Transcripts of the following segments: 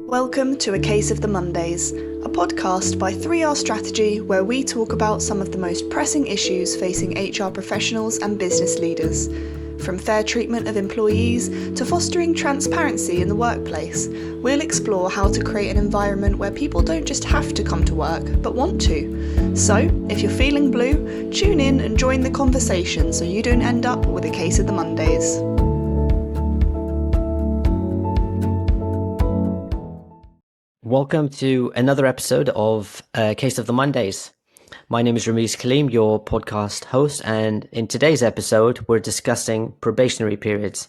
Welcome to A Case of the Mondays, a podcast by 3R Strategy where we talk about some of the most pressing issues facing HR professionals and business leaders. From fair treatment of employees to fostering transparency in the workplace, we'll explore how to create an environment where people don't just have to come to work, but want to. So, if you're feeling blue, tune in and join the conversation so you don't end up with a case of the Mondays. Welcome to another episode of Case of the Mondays. My name is Rameez, your podcast host, and in today's episode, we're discussing probationary periods.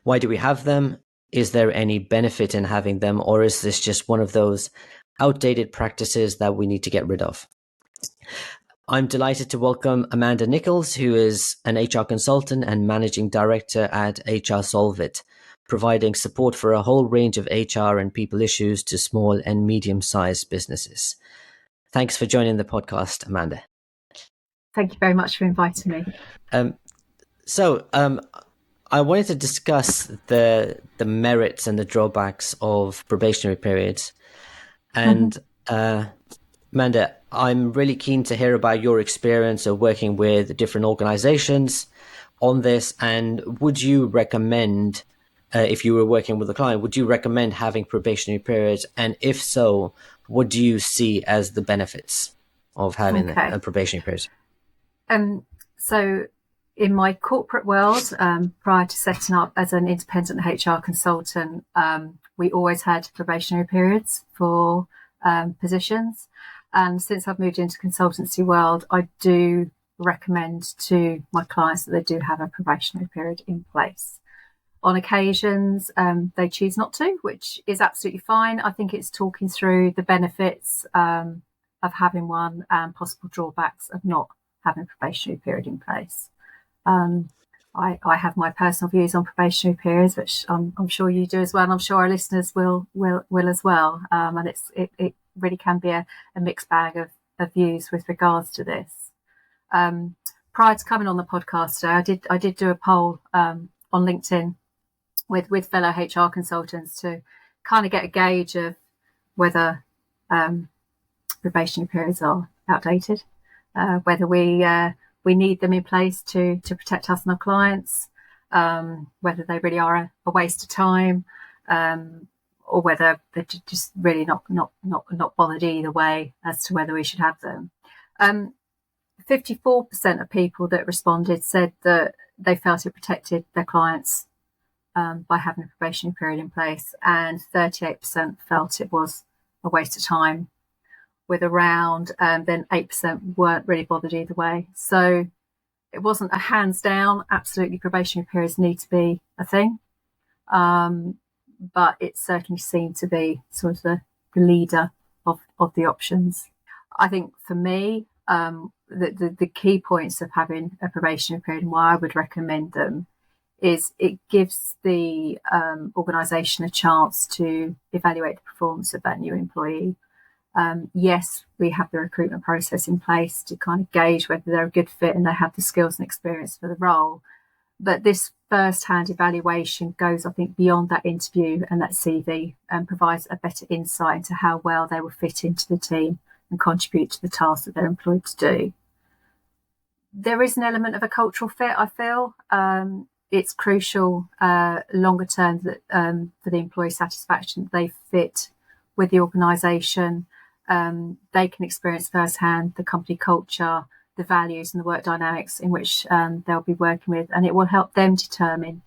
Why do we have them? Is there any benefit in having them, or is this just one of those outdated practices that we need to get rid of? I'm delighted to welcome Amanda Nicholls, who is an HR consultant and managing director at HR Solvit, providing support for a whole range of HR and people issues to small and medium-sized businesses. Thanks for joining the podcast, Amanda. Thank you very much for inviting me. I wanted to discuss the merits and the drawbacks of probationary periods. And Amanda, I'm really keen to hear about your experience of working with different organizations on this. And would you recommend, if you were working with a client, would you recommend having probationary periods? And if so, what do you see as the benefits of having a probationary period? So in my corporate world, prior to setting up as an independent HR consultant, we always had probationary periods for positions. And since I've moved into consultancy world, I do recommend to my clients that they do have a probationary period in place. On occasions, they choose not to, which is absolutely fine. I think it's talking through the benefits of having one and possible drawbacks of not having a probationary period in place. I have my personal views on probationary periods, which I'm sure you do as well, and I'm sure our listeners will as well. And it really can be a mixed bag of views with regards to this. Prior to coming on the podcast today, I did do a poll on LinkedIn with fellow HR consultants to kind of get a gauge of whether probationary periods are outdated, whether we need them in place to protect us and our clients, whether they really are a waste of time, or whether they're just really not bothered either way as to whether we should have them. 54% of people that responded said that they felt it protected their clients by having a probationary period in place, and 38% felt it was a waste of time, with around then 8% weren't really bothered either way. So it wasn't a hands down, absolutely probationary periods need to be a thing, but it certainly seemed to be sort of the leader of the options. I think for me, the key points of having a probationary period and why I would recommend them is it gives the organisation a chance to evaluate the performance of that new employee. Yes, we have the recruitment process in place to kind of gauge whether they're a good fit and they have the skills and experience for the role. But this first-hand evaluation goes, I think, beyond that interview and that CV and provides a better insight into how well they will fit into the team and contribute to the tasks that they're employed to do. There is an element of a cultural fit, I feel. It's crucial longer term that for the employee satisfaction that they fit with the organisation. They can experience firsthand the company culture, the values and the work dynamics in which they'll be working with, and it will help them determine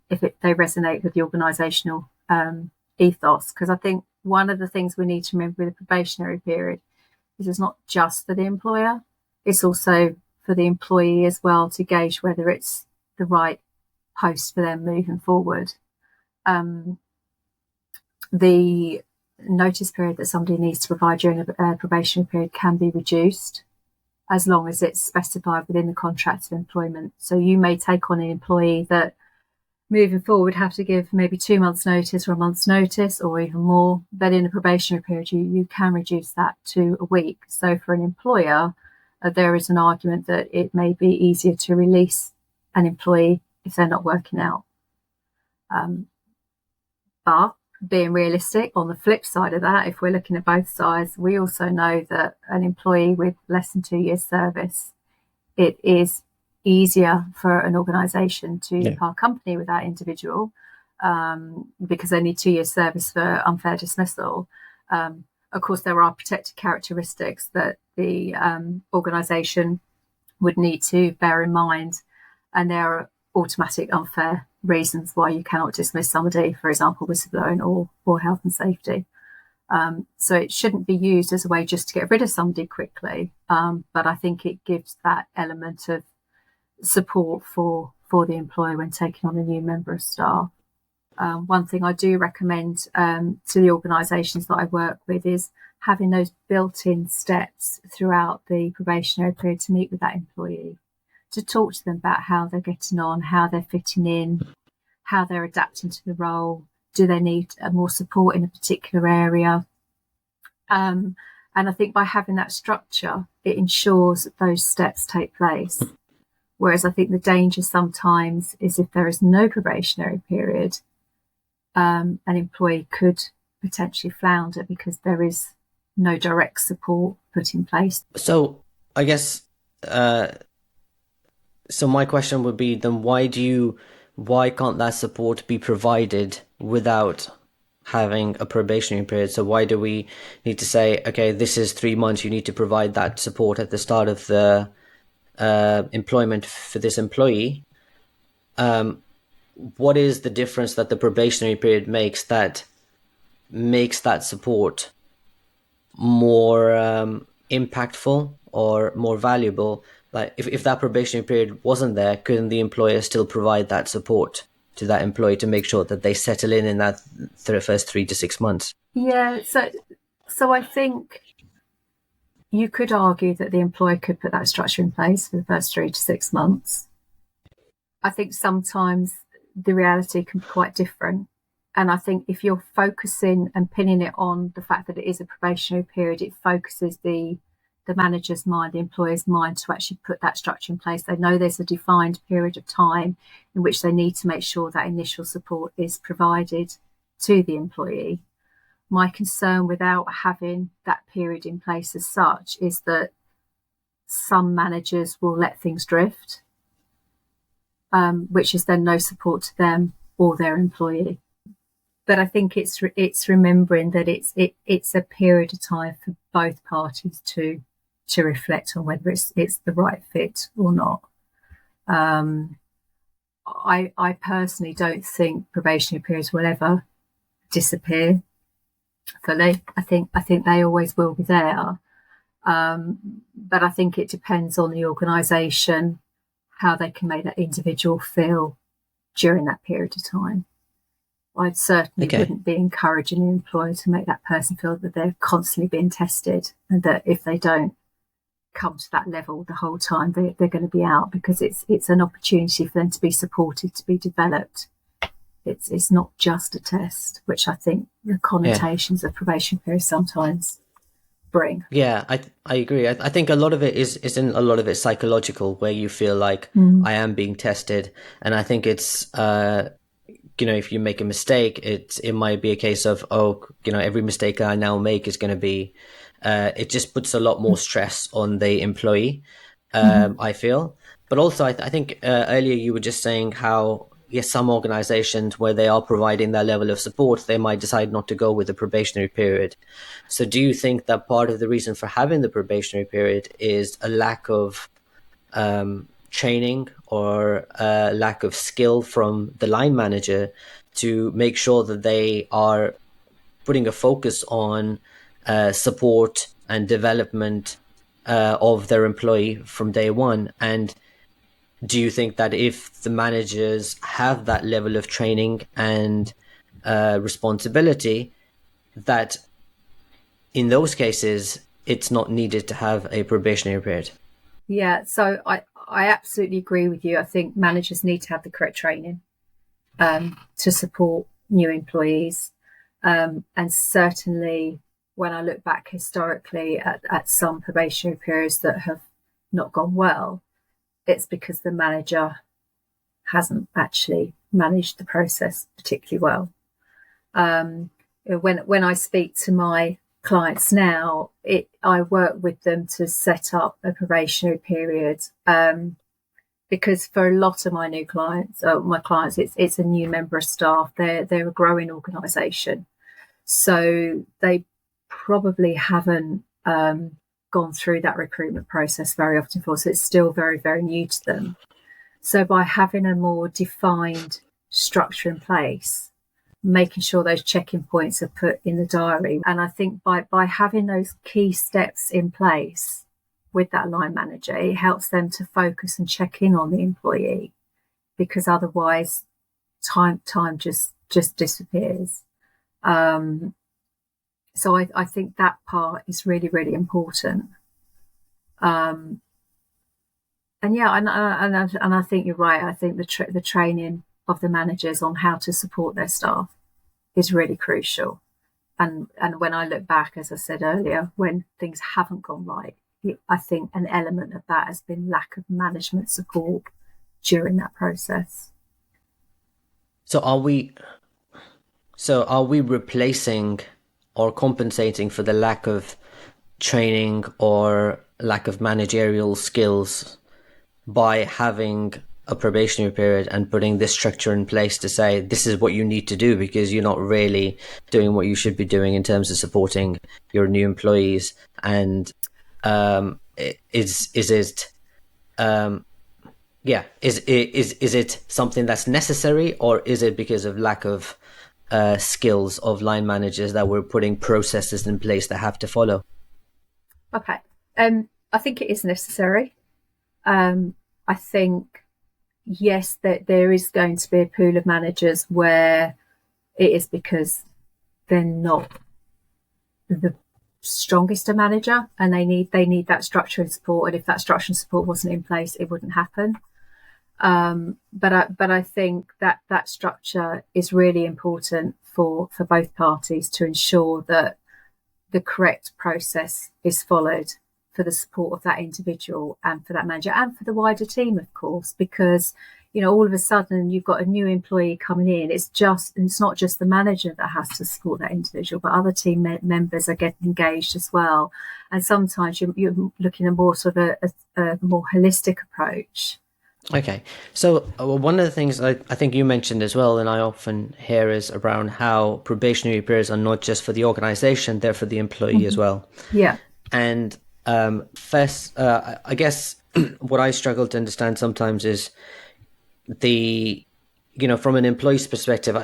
if they resonate with the organisational ethos. Because I think one of the things we need to remember with the probationary period is it's not just for the employer, it's also for the employee as well to gauge whether it's the right post for them moving forward. The notice period that somebody needs to provide during a probationary period can be reduced as long as it's specified within the contract of employment. So you may take on an employee that moving forward have to give maybe 2 months notice or a month's notice or even more, but in a probationary period you can reduce that to a week. So for an employer, there is an argument that it may be easier to release an employee if they're not working out. But being realistic, on the flip side of that, if we're looking at both sides, we also know that an employee with less than 2 years service, it is easier for an organisation to part company with that individual because they need 2 years service for unfair dismissal. Of course, there are protected characteristics that the organisation would need to bear in mind, and there are automatic unfair reasons why you cannot dismiss somebody, for example, whistleblowing or health and safety. So it shouldn't be used as a way just to get rid of somebody quickly, but I think it gives that element of support for the employer when taking on a new member of staff. One thing I do recommend to the organisations that I work with is having those built-in steps throughout the probationary period to meet with that employee, to talk to them about how they're getting on, how they're fitting in, how they're adapting to the role. Do they need more support in a particular area? And I think by having that structure, it ensures that those steps take place. Whereas I think the danger sometimes is if there is no probationary period, an employee could potentially flounder because there is no direct support put in place. So I guess, so my question would be then why can't that support be provided without having a probationary period? So why do we need to say, okay, this is 3 months, you need to provide that support at the start of the employment for this employee? What is the difference that the probationary period makes that support more impactful or more valuable? Like if that probationary period wasn't there, couldn't the employer still provide that support to that employee to make sure that they settle in that first 3 to 6 months? Yeah, so I think you could argue that the employer could put that structure in place for the first 3 to 6 months. I think sometimes the reality can be quite different. And I think if you're focusing and pinning it on the fact that it is a probationary period, it focuses the manager's mind, the employer's mind to actually put that structure in place. They know there's a defined period of time in which they need to make sure that initial support is provided to the employee. My concern without having that period in place as such is that some managers will let things drift, which is then no support to them or their employee. But I think it's remembering that it's a period of time for both parties to reflect on whether it's the right fit or not. I personally don't think probationary periods will ever disappear fully. I think they always will be there. But I think it depends on the organisation, how they can make that individual feel during that period of time. I certainly wouldn't be encouraging the employer to make that person feel that they're constantly being tested and that if they don't come to that level the whole time, they're going to be out, because it's an opportunity for them to be supported, to be developed. It's not just a test, which I think the connotations of probation period sometimes bring. Yeah, I agree. I think a lot of it is in a lot of it psychological, where you feel like I am being tested, and I think it's if you make a mistake, it might be a case of every mistake I now make is going to be it just puts a lot more stress on the employee. I feel, but also I think earlier you were just saying how some organizations where they are providing that level of support, they might decide not to go with the probationary period. So do you think that part of the reason for having the probationary period is a lack of training or a lack of skill from the line manager to make sure that they are putting a focus on support and development of their employee from day one? And do you think that if the managers have that level of training and responsibility, that in those cases it's not needed to have a probationary period? Yeah, so I absolutely agree with you. I think managers need to have the correct training to support new employees. And certainly when I look back historically at some probationary periods that have not gone well, it's because the manager hasn't actually managed the process particularly well. When I speak to my clients now, I work with them to set up a probationary period, because for a lot of my new clients, it's a new member of staff. They're a growing organisation, so they probably haven't gone through that recruitment process very often before. So it's still very, very new to them. So by having a more defined structure in place, making sure those check-in points are put in the diary. And I think by having those key steps in place with that line manager, it helps them to focus and check in on the employee, because otherwise time just disappears. So I think that part is really, really important. And yeah, and I think you're right. I think the training of the managers on how to support their staff is really crucial. And when I look back, as I said earlier, when things haven't gone right, I think an element of that has been lack of management support during that process. So are we replacing or compensating for the lack of training or lack of managerial skills by having a probationary period and putting this structure in place to say this is what you need to do, because you're not really doing what you should be doing in terms of supporting your new employees? And is it something that's necessary, or is it because of lack of skills of line managers that we're putting processes in place that have to follow? Okay. I think it is necessary. I think, yes, that there is going to be a pool of managers where it is because they're not the strongest manager and they need that structure and support. And if that structure and support wasn't in place, it wouldn't happen. But I think that structure is really important for both parties to ensure that the correct process is followed for the support of that individual and for that manager and for the wider team, of course, because, you know, all of a sudden you've got a new employee coming in. It's not just the manager that has to support that individual, but other team members are getting engaged as well. And sometimes you're looking at more sort of a more holistic approach. Okay, so one of the things I think you mentioned as well, and I often hear, is around how probationary periods are not just for the organization, they're for the employee as well. Yeah. And first, I guess what I struggle to understand sometimes is from an employee's perspective,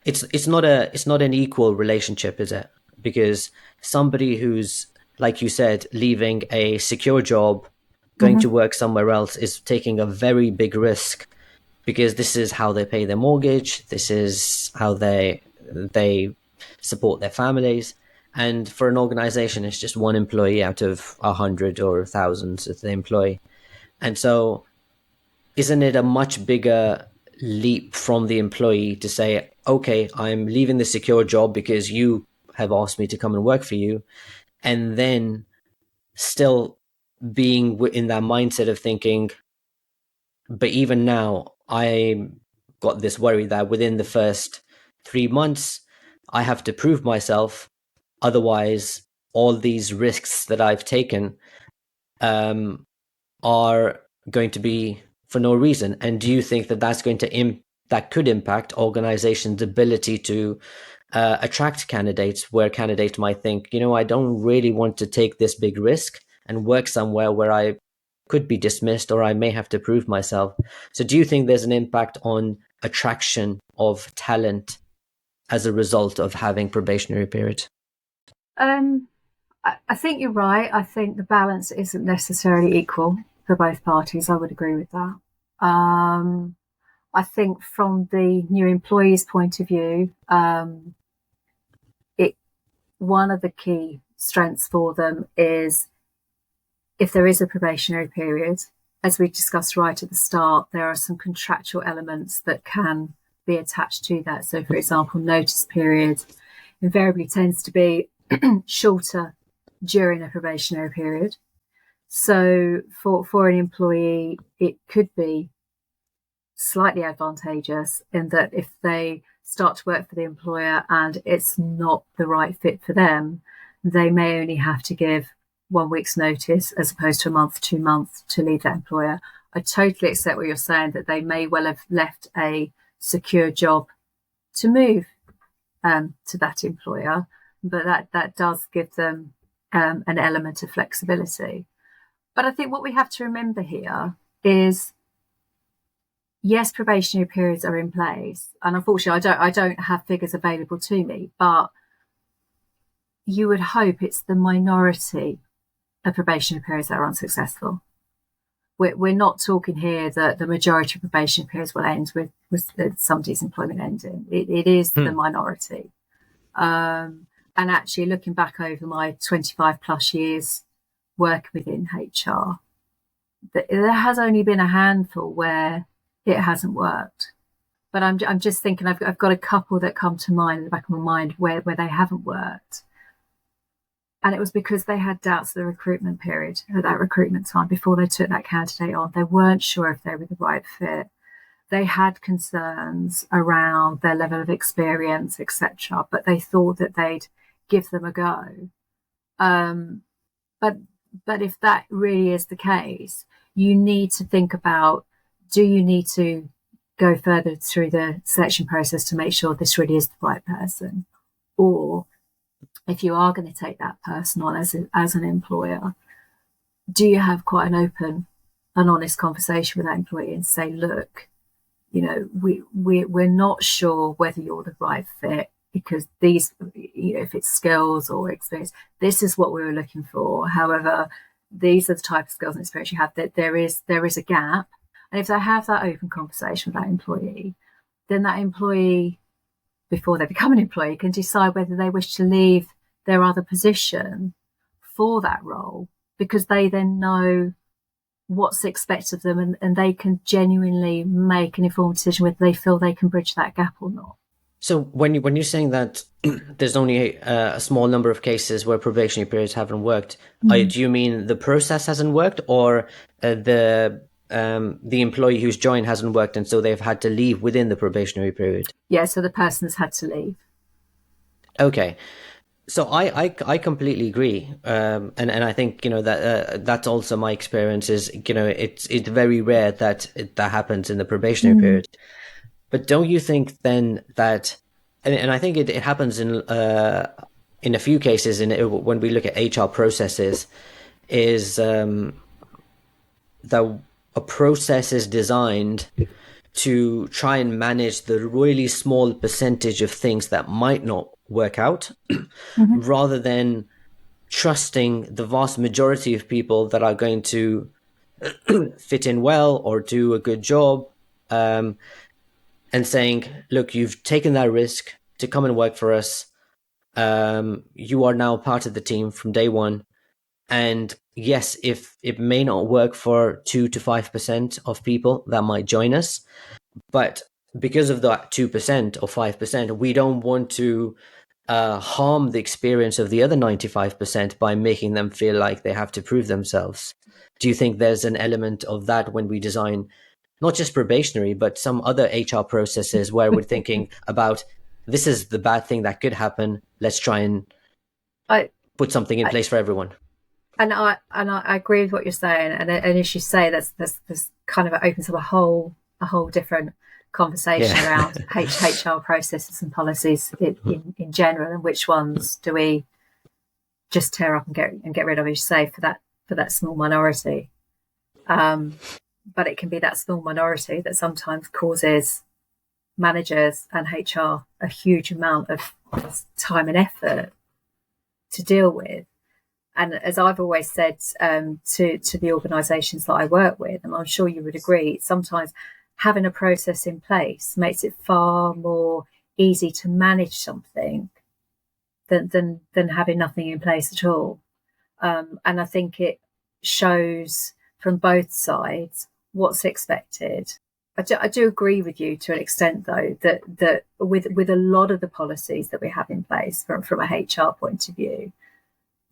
it's not an equal relationship, is it? Because somebody who's, like you said, leaving a secure job, going to work somewhere else, is taking a very big risk, because this is how they pay their mortgage, this is how they support their families. And for an organization, it's just one employee out of 100 or thousands that they employ. And so isn't it a much bigger leap from the employee to say, okay, I'm leaving the secure job because you have asked me to come and work for you, and then still being in that mindset of thinking, but even now I got this worry that within the first 3 months I have to prove myself, otherwise all these risks that I've taken are going to be for no reason. And do you think that that's going to that could impact organizations' ability to attract candidates, where candidates might think, I don't really want to take this big risk and work somewhere where I could be dismissed or I may have to prove myself? So do you think there's an impact on attraction of talent as a result of having probationary periods? I think you're right. I think the balance isn't necessarily equal for both parties. I would agree with that. I think from the new employee's point of view, one of the key strengths for them is, if there is a probationary period, as we discussed right at the start, there are some contractual elements that can be attached to that. So, for example, notice period invariably tends to be shorter during a probationary period. So for an employee, it could be slightly advantageous in that if they start to work for the employer and it's not the right fit for them, they may only have to give 1 week's notice as opposed to a month, 2 months to leave that employer. I totally accept what you're saying, that they may well have left a secure job to move to that employer, but that does give them an element of flexibility. But I think what we have to remember here is, yes, probationary periods are in place, and unfortunately I don't have figures available to me, but you would hope it's the minority of probationary periods that are unsuccessful. We're not talking here that the majority of probation periods will end with somebody's employment ending. It is the minority. And actually, looking back over my 25 plus years working within HR, there has only been a handful where it hasn't worked. But I'm just thinking, I've got a couple that come to mind in the back of my mind where they haven't worked. And it was because they had doubts of the recruitment period, or that recruitment time before they took that candidate on. They weren't sure if they were the right fit. They had concerns around their level of experience, etc., but they thought that they'd give them a go. But if that really is the case, you need to think about, do you need to go further through the selection process to make sure this really is the right person? Or if you are going to take that person on as an employer, do you have quite an open and honest conversation with that employee and say, look, we're not sure whether you're the right fit, because these, if it's skills or experience, this is what we were looking for. However, these are the type of skills and experience you have, that there is a gap. And if they have that open conversation with that employee, then that employee, before they become an employee, can decide whether they wish to leave their other position for that role, because they then know what's expected of them, and they can genuinely make an informed decision whether they feel they can bridge that gap or not. So when you're saying that there's only a small number of cases where probationary periods haven't worked, do you mean the process hasn't worked, or the employee who's joined hasn't worked and so they've had to leave within the probationary period? Yeah, so the person's had to leave. Okay. So I completely agree, and I think that that's also my experience. Is it's very rare that that happens in the probationary period. But don't you think then that, and I think it happens in a few cases when we look at HR processes, is that a process is designed to try and manage the really small percentage of things that might not work out, rather than trusting the vast majority of people that are going to fit in well or do a good job, and saying, look, you've taken that risk to come and work for us. You are now part of the team from day one. And yes, if it may not work for 2 to 5% of people that might join us, but because of that 2% or 5%, we don't want to harm the experience of the other 95% by making them feel like they have to prove themselves. Do you think there's an element of that when we design not just probationary, but some other HR processes where we're thinking about, this is the bad thing that could happen, let's try and put something in place for everyone? And I agree with what you're saying, and as you say, that's kind of opens up a whole different conversation around HR processes and policies in general, and which ones do we just tear up and get rid of, as you say, for that small minority. But it can be that small minority that sometimes causes managers and HR a huge amount of time and effort to deal with. And as I've always said to the organisations that I work with, and I'm sure you would agree, sometimes having a process in place makes it far more easy to manage something than having nothing in place at all. And I think it shows from both sides what's expected. I do agree with you to an extent, though, that with a lot of the policies that we have in place from a HR point of view,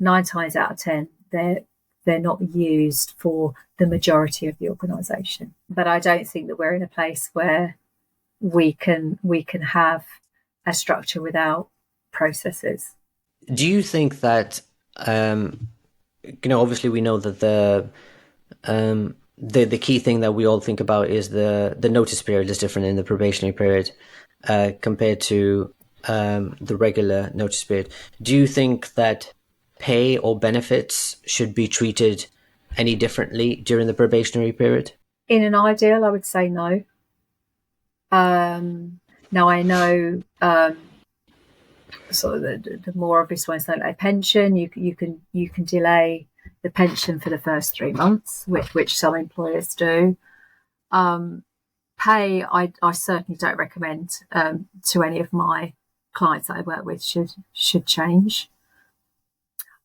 9 times out of 10, they're not used for the majority of the organisation. But I don't think that we're in a place where we can have a structure without processes. Do you think that, obviously we know that the key thing that we all think about is the notice period is different in the probationary period compared to the regular notice period. Do you think that pay or benefits should be treated any differently during the probationary period? In an ideal, I would say no. Now I know sort of the more obvious ones, like pension. You can delay the pension for the first 3 months, which some employers do. Pay, I certainly don't recommend to any of my clients that I work with should change.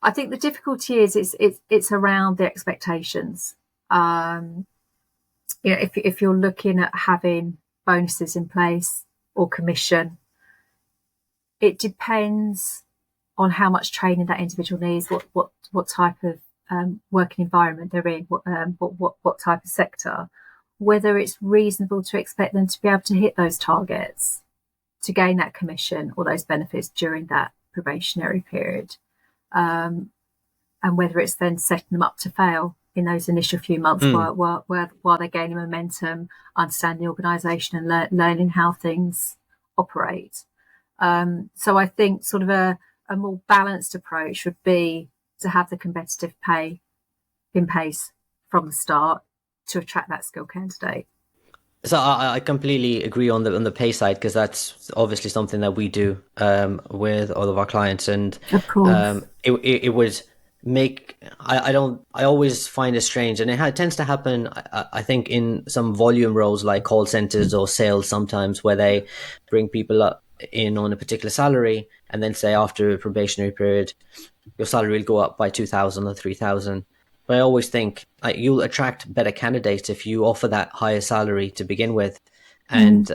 I think the difficulty is it's around the expectations. If you're looking at having bonuses in place or commission, it depends on how much training that individual needs, what type of working environment they're in, what type of sector, whether it's reasonable to expect them to be able to hit those targets to gain that commission or those benefits during that probationary period, and whether it's then setting them up to fail in those initial few months while they're gaining momentum, understanding the organisation and learning how things operate. So I think sort of a more balanced approach would be to have the competitive pay in place from the start to attract that skilled candidate. So I completely agree on the pay side, because that's obviously something that we do with all of our clients, and of course, it would make I always find it strange, and it tends to happen I think in some volume roles like call centers or sales sometimes, where they bring people up in on a particular salary and then say after a probationary period your salary will go up by 2,000 or 3,000. But I always think you'll attract better candidates if you offer that higher salary to begin with, and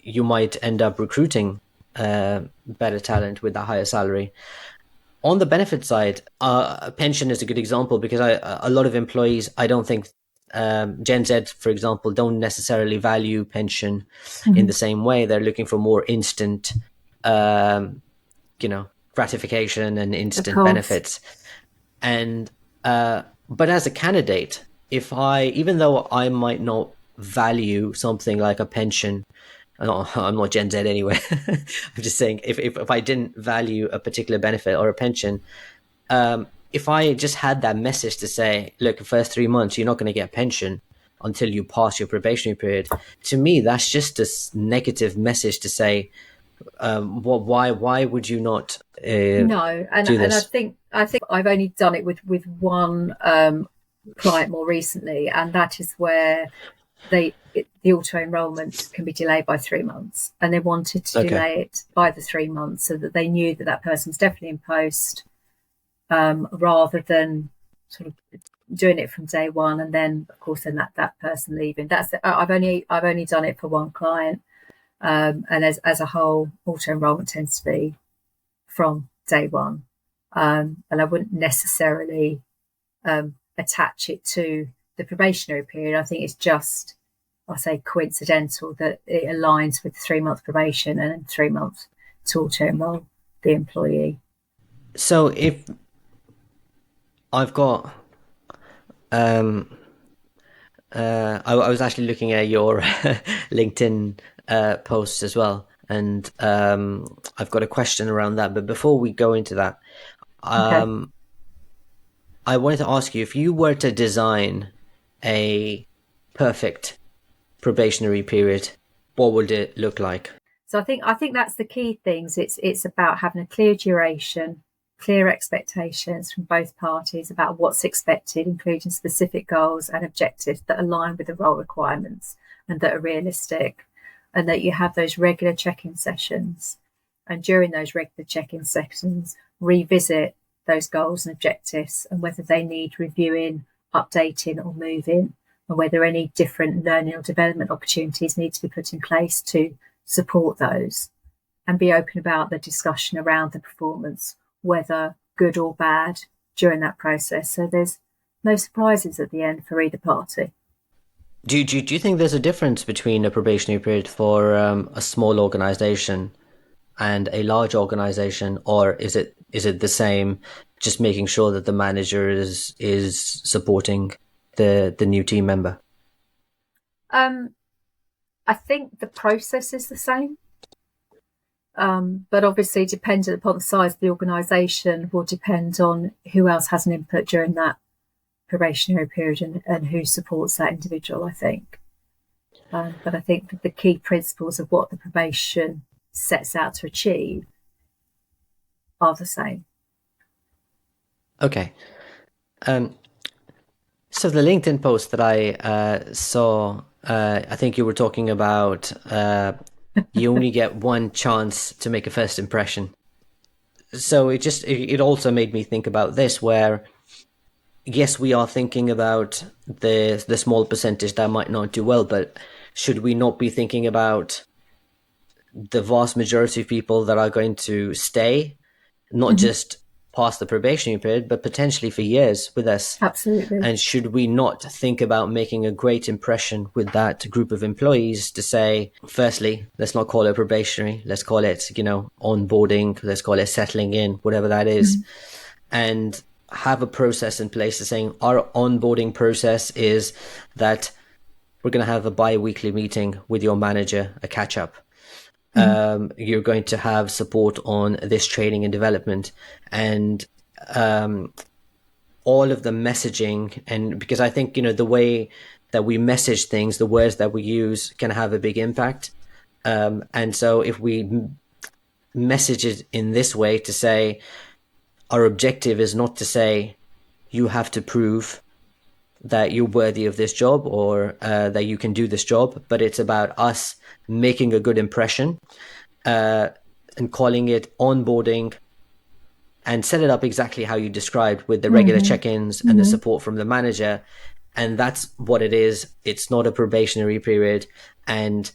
you might end up recruiting better talent with that higher salary. On the benefit side, pension is a good example, because a lot of employees, I don't think Gen Z, for example, don't necessarily value pension in the same way. They're looking for more instant, gratification and instant benefits. And but as a candidate, even though I might not value something like a pension, I'm not Gen Z anyway. I'm just saying, if I didn't value a particular benefit or a pension, if I just had that message to say, look, the first 3 months, you're not going to get a pension until you pass your probationary period. To me, that's just a negative message to say, why would you not no, and do this? And I think I've only done it with one client more recently, and that is where the auto enrolment can be delayed by 3 months, and they wanted to delay it by the 3 months so that they knew that person was definitely in post, rather than sort of doing it from day one and then of course then that person leaving. I've only done it for one client, and as a whole, auto enrolment tends to be from day one, and I wouldn't necessarily attach it to the probationary period. I think it's just, I'll say, coincidental that it aligns with 3 month probation and then 3 months to auto enroll the employee. So if I've got I was actually looking at your LinkedIn posts as well, and I've got a question around that. But before we go into that, I wanted to ask you, if you were to design a perfect probationary period, what would it look like? So I think that's the key things. It's about having a clear duration, clear expectations from both parties about what's expected, including specific goals and objectives that align with the role requirements and that are realistic, and that you have those regular check-in sessions. And during those regular check-in sessions, revisit those goals and objectives and whether they need reviewing, updating or moving, and whether any different learning or development opportunities need to be put in place to support those, and be open about the discussion around the performance, whether good or bad, during that process. So there's no surprises at the end for either party. Do you think there's a difference between a probationary period for a small organization and a large organization, or is it the same? Just making sure that the manager is supporting the new team member. Um, I think the process is the same, but obviously, dependent upon the size of the organisation, will depend on who else has an input during that probationary period and who supports that individual, I think. But I think that the key principles of what the probation sets out to achieve are the same. Okay. So the LinkedIn post that I saw, I think you were talking about you only get one chance to make a first impression. So it also made me think about this, where yes, we are thinking about the small percentage that might not do well, but should we not be thinking about the vast majority of people that are going to stay, not just past the probationary period, but potentially for years with us? Absolutely. And should we not think about making a great impression with that group of employees to say, firstly, let's not call it probationary, let's call it, onboarding, let's call it settling in, whatever that is, and have a process in place to saying our onboarding process is that we're going to have a bi-weekly meeting with your manager, a catch up. You're going to have support on this training and development, and all of the messaging. And because I think, the way that we message things, the words that we use can have a big impact. And so if we message it in this way to say, our objective is not to say you have to prove that you're worthy of this job or that you can do this job, but it's about us making a good impression and calling it onboarding, and set it up exactly how you described, with the regular check-ins and the support from the manager. And that's what it is. It's not a probationary period. And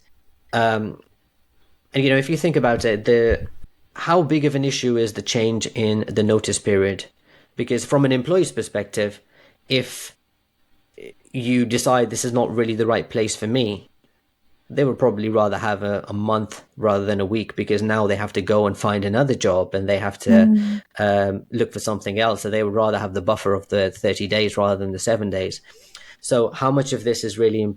if you think about it, how big of an issue is the change in the notice period? Because from an employee's perspective, if you decide this is not really the right place for me, they would probably rather have a month rather than a week, because now they have to go and find another job and they have to look for something else. So they would rather have the buffer of the 30 days rather than the 7 days. So how much of this is really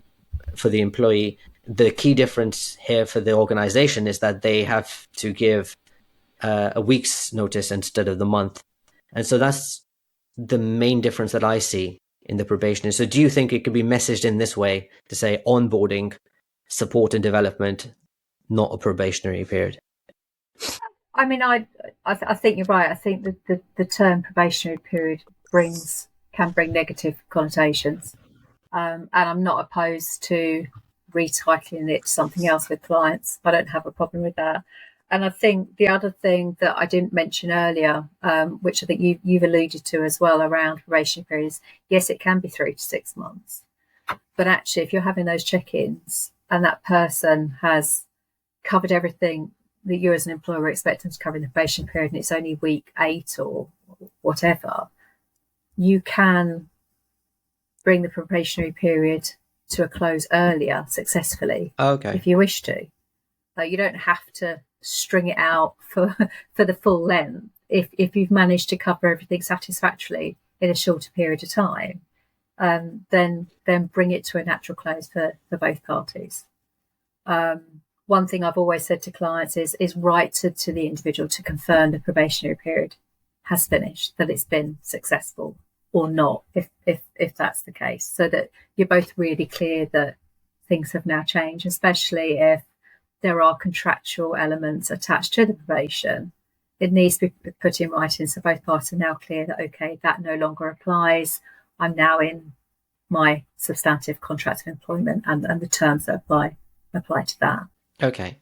for the employee? The key difference here for the organization is that they have to give a week's notice instead of the month. And so that's the main difference that I see in the probation. So do you think it could be messaged in this way to say onboarding, support and development, not a probationary period? I mean, I think you're right. I think that the term probationary period can bring negative connotations, and I'm not opposed to retitling it to something else with clients. I don't have a problem with that. And I think the other thing that I didn't mention earlier, which I think you've alluded to as well around probationary periods, yes, it can be 3 to 6 months. But actually, if you're having those check-ins and that person has covered everything that you as an employer were expecting to cover in the probation period, and it's only week 8 or whatever, you can bring the probationary period to a close earlier successfully, if you wish to. You don't have to string it out for the full length. If you've managed to cover everything satisfactorily in a shorter period of time, then bring it to a natural close for both parties. One thing I've always said to clients is write to the individual to confirm the probationary period has finished, that it's been successful or not, if that's the case, so that you're both really clear that things have now changed, especially if there are contractual elements attached to the probation. It needs to be put in writing so both parties are now clear that, okay, that no longer applies. I'm now in my substantive contract of employment, and the terms that apply to that. Okay.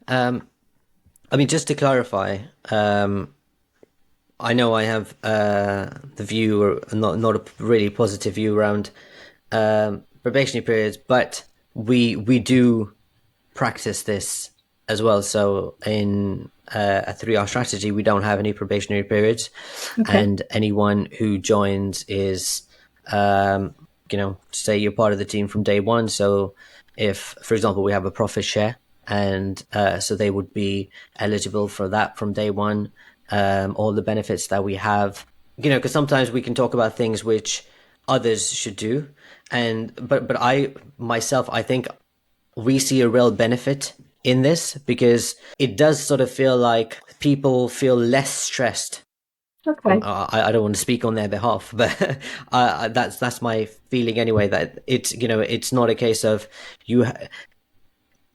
I mean, just to clarify, I know I have the view, or not a really positive view around probationary periods, but we do practice this as well. So in a 3R strategy, we don't have any probationary periods, and anyone who joins is say you're part of the team from day one. So if, for example, we have a profit share, and so they would be eligible for that from day one. All the benefits that we have, because sometimes we can talk about things which others should do, but I think we see a real benefit in this, because it does sort of feel like people feel less stressed. Okay. I don't want to speak on their behalf, but that's my feeling anyway. That it's not a case of you.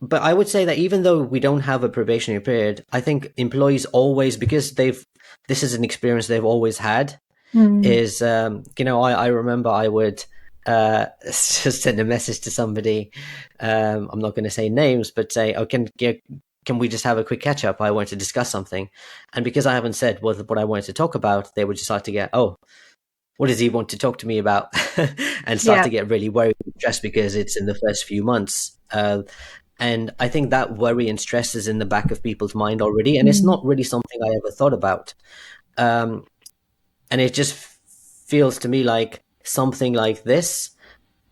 But I would say that even though we don't have a probationary period, I think employees always, because this is an experience they've always had. Is I remember I would just send a message to somebody. I'm not going to say names, but say, "Oh, can we just have a quick catch up? I want to discuss something." And because I haven't said what I wanted to talk about, they would just start to get, "Oh, what does he want to talk to me about?" and start to get really worried and stressed because it's in the first few months. And I think that worry and stress is in the back of people's mind already, and it's not really something I ever thought about. And it just feels to me like something like this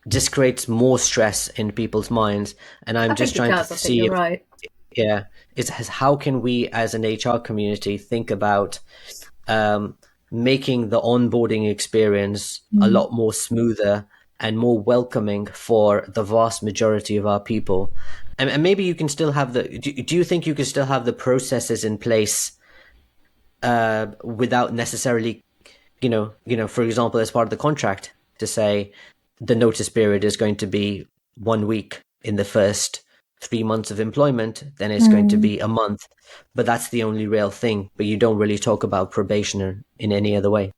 just creates more stress in people's minds. And I'm just trying to see you're right. How can we as an HR community think about making the onboarding experience a lot more smoother and more welcoming for the vast majority of our people. And maybe you can still have do you think you can still have the processes in place without necessarily, for example, as part of the contract, to say the notice period is going to be 1 week in the first 3 months of employment, then it's going to be a month, but that's the only real thing. But you don't really talk about probation in any other way.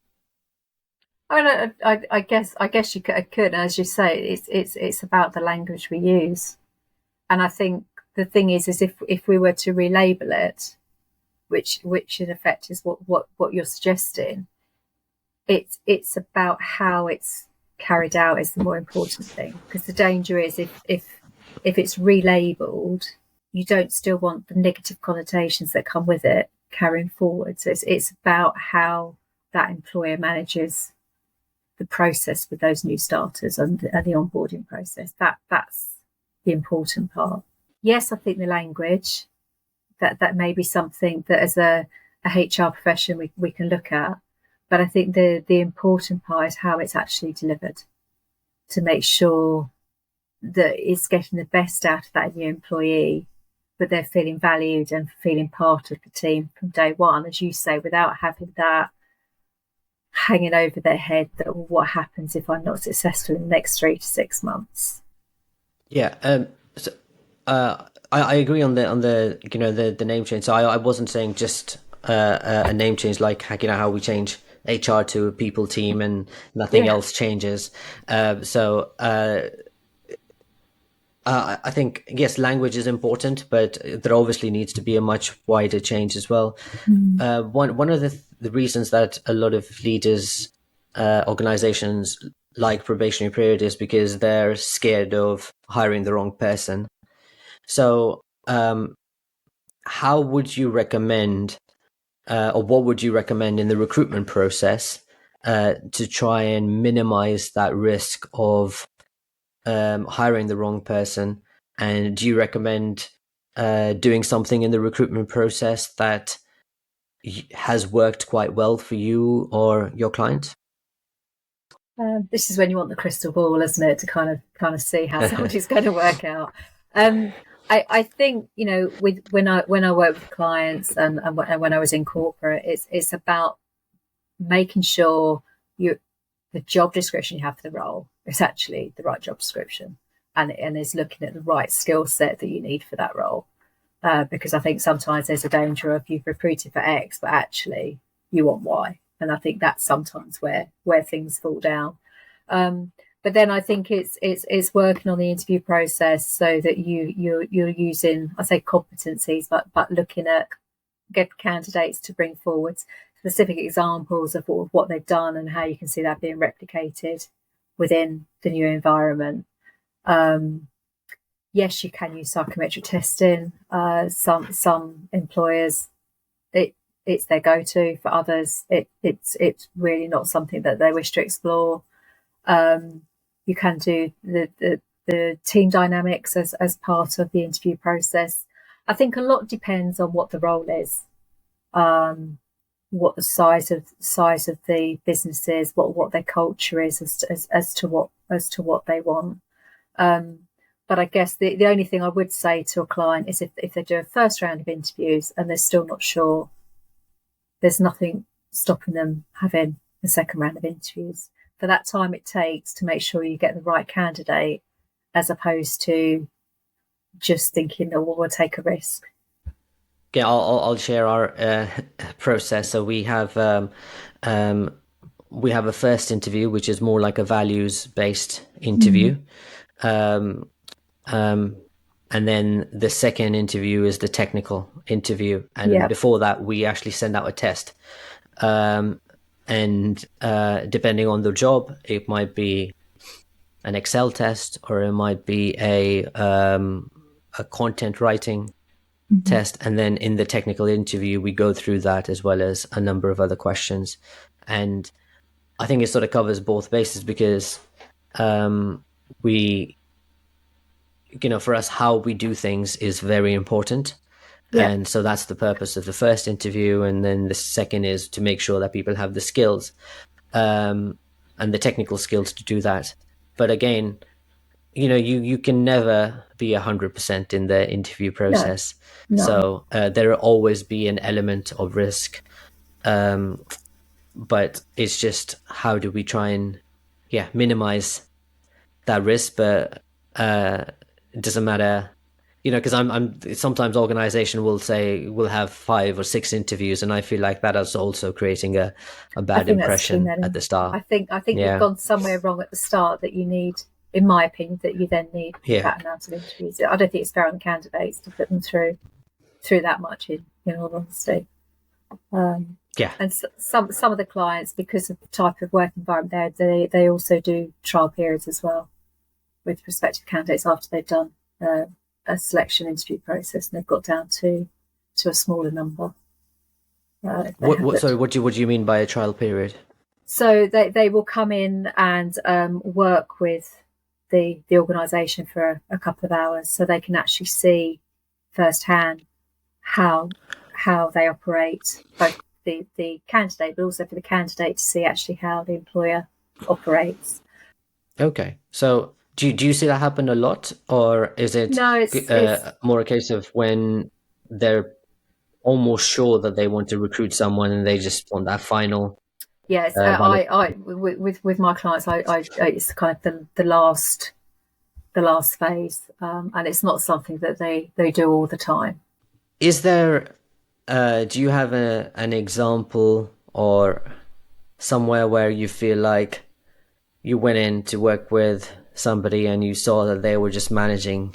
I mean, I guess you could, as you say, it's about the language we use, and I think the thing is if we were to relabel it, which in effect is what you're suggesting, it's about how it's carried out is the more important thing, because the danger is if it's relabeled, you don't still want the negative connotations that come with it carrying forward. So it's about how that employer manages the process with those new starters and the onboarding process. That's the important part. Yes, I think the language that may be something that as a HR profession we can look at, but I think the important part is how it's actually delivered, to make sure that it's getting the best out of that new employee, but they're feeling valued and feeling part of the team from day one, as you say, without having that hanging over their head that, well, what happens if I'm not successful in the next 3 to 6 months? Yeah. I agree on the name change. So I wasn't saying just a name change like how we change HR to a people team and nothing else changes. I think, yes, language is important, but there obviously needs to be a much wider change as well. One of the reasons that a lot of leaders, organizations like probationary period is because they're scared of hiring the wrong person. So how would you recommend, or what would you recommend in the recruitment process to try and minimize that risk of hiring the wrong person? And do you recommend doing something in the recruitment process that has worked quite well for you or your clients? This is when you want the crystal ball, isn't it, to kind of see how somebody's going to work out. I think when I work with clients and when I was in corporate, it's about making sure the job description you have for the role is actually the right job description, and is looking at the right skill set that you need for that role. Because I think sometimes there's a danger of you've recruited for X, but actually you want Y. And I think that's sometimes where things fall down. But then I think it's working on the interview process so that you're using, I say competencies, but looking at get candidates to bring forward specific examples of what they've done and how you can see that being replicated within the new environment. Yes, you can use psychometric testing. Some employers, it's their go-to. For others, it's really not something that they wish to explore. You can do the team dynamics as part of the interview process. I think a lot depends on what the role is, what the size of the business is, what their culture is, as to what they want. But I guess the only thing I would say to a client is if they do a first round of interviews and they're still not sure, there's nothing stopping them having a second round of interviews for that time it takes to make sure you get the right candidate, as opposed to just thinking, oh, well, we'll take a risk. Yeah, I'll share our process. So we have a first interview, which is more like a values-based interview, and then the second interview is the technical interview. And before that, we actually send out a test. And depending on the job, it might be an Excel test, or it might be a content writing test. And then in the technical interview, we go through that as well as a number of other questions. And I think it sort of covers both bases, because we, for us, how we do things is very important. And so that's the purpose of the first interview. And then the second is to make sure that people have the skills and the technical skills to do that. But again, you can never be 100% in the interview process. No. So there will always be an element of risk. But it's just, how do we try and minimize that risk? But it doesn't matter, because I'm sometimes organization will say we'll have 5 or 6 interviews, and I feel like that is also creating a bad impression at the start. I think you've gone somewhere wrong at the start, that you need, in my opinion, that you then need that amount of interviews. I don't think it's fair on the candidates to put them through that much, in all honesty. And some of the clients, because of the type of work environment there, they also do trial periods as well with prospective candidates after they've done a selection interview process, and they've got down to a smaller number. What do you mean by a trial period? So they will come in and work with the organisation for a couple of hours, so they can actually see firsthand how they operate, both the candidate, but also for the candidate to see actually how the employer operates. Okay, so do you see that happen a lot, or is it it's more a case of when they're almost sure that they want to recruit someone and they just want that final? Yes, I with my clients, I it's kind of the last phase, and it's not something that they do all the time. Is there? Do you have an example or somewhere where you feel like you went in to work with somebody and you saw that they were just managing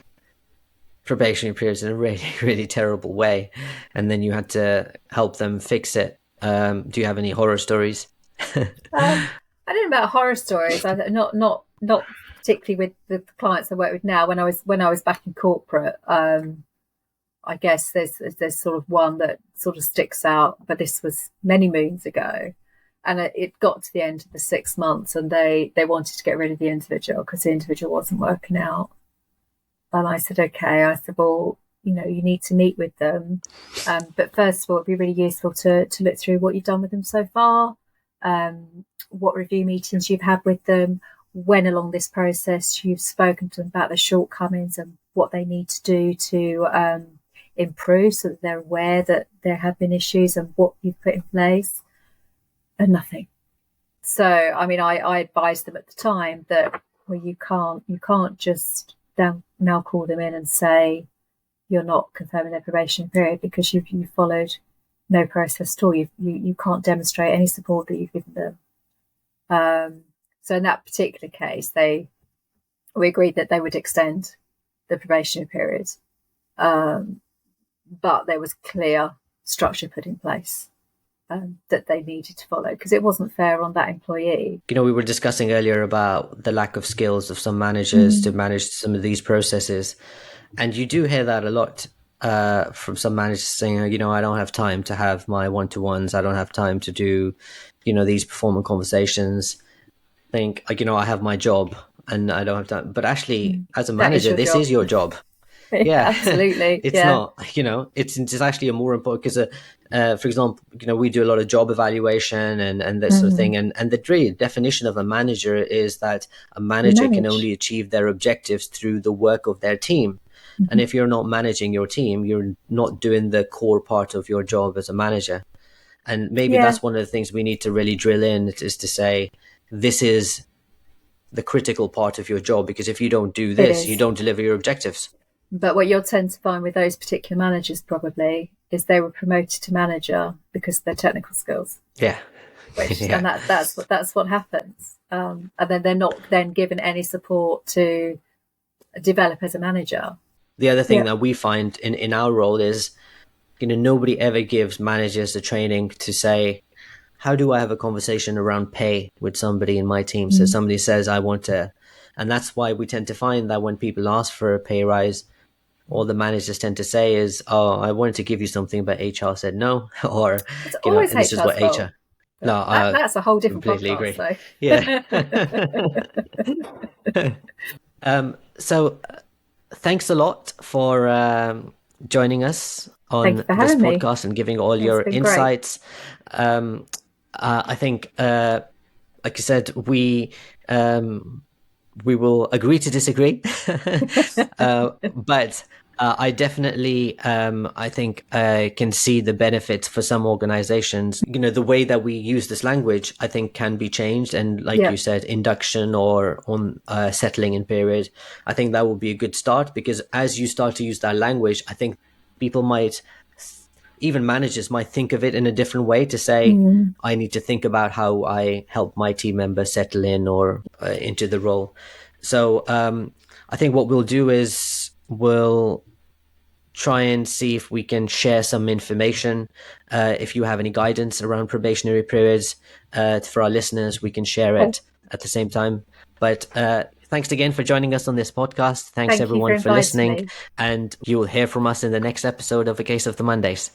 probationary periods in a really, really terrible way, and then you had to help them fix it? Do you have any horror stories? I don't know about horror stories. Not particularly with the clients I work with now. When I was back in corporate, I guess there's sort of one that sort of sticks out, but this was many moons ago, and it got to the end of the 6 months, and they wanted to get rid of the individual because the individual wasn't working out. And I said, okay. I said, well, you need to meet with them, but first of all, it'd be really useful to look through what you've done with them so far, what review meetings you've had with them, when along this process you've spoken to them about the shortcomings and what they need to do to improve, so that they're aware that there have been issues and what you've put in place. And nothing. So, I mean, I advised them at the time that, well, you can't just now call them in and say you're not confirming their probation period because you've followed no process at all. You can't demonstrate any support that you've given them. So in that particular case, we agreed that they would extend the probationary period, but there was clear structure put in place that they needed to follow, because it wasn't fair on that employee. We were discussing earlier about the lack of skills of some managers to manage some of these processes, and you do hear that a lot from some managers saying, I don't have time to have my one-to-ones, I don't have time to do these performance conversations. I have my job, and I don't have time. But actually, as a That is manager, your this job. is your job. Yeah, Yeah, absolutely. it's Yeah. not, it's actually a more important because, for example, we do a lot of job evaluation and that sort of thing. And the real definition of a manager is that a manager can manage. only achieve their objectives through the work of their team. And if you're not managing your team, you're not doing the core part of your job as a manager. And maybe Yeah. that's one of the things we need to really drill in, is to say, this is the critical part of your job, because if you don't do It this, you is. don't deliver your objectives. But what you'll tend to find with those particular managers probably is they were promoted to manager because of their technical skills. Yeah. And that's what happens. And then they're not then given any support to develop as a manager. The other thing that we find in our role is, nobody ever gives managers the training to say, how do I have a conversation around pay with somebody in my team? So somebody says, I want to, and that's why we tend to find that when people ask for a pay rise, all the managers tend to say is, oh, I wanted to give you something, but HR said no, or, It's always this is what HR's HR. fault. No, That's a whole different completely podcast. agree. Yeah. So thanks a lot for joining us Thank you on for this having me. podcast and giving all your been great. insights. I think, like you said, we will agree to disagree, but I definitely, I think, can see the benefits for some organizations. The way that we use this language, I think, can be changed. And like you said, induction or on settling in period, I think that will be a good start, because as you start to use that language, I think people might, even managers might think of it in a different way, to say, I need to think about how I help my team member settle in or into the role. So I think what we'll do is we'll try and see if we can share some information. If you have any guidance around probationary periods for our listeners, we can share it at the same time. But thanks again for joining us on this podcast. Thanks everyone for listening. And you will hear from us in the next episode of A Case of the Mondays.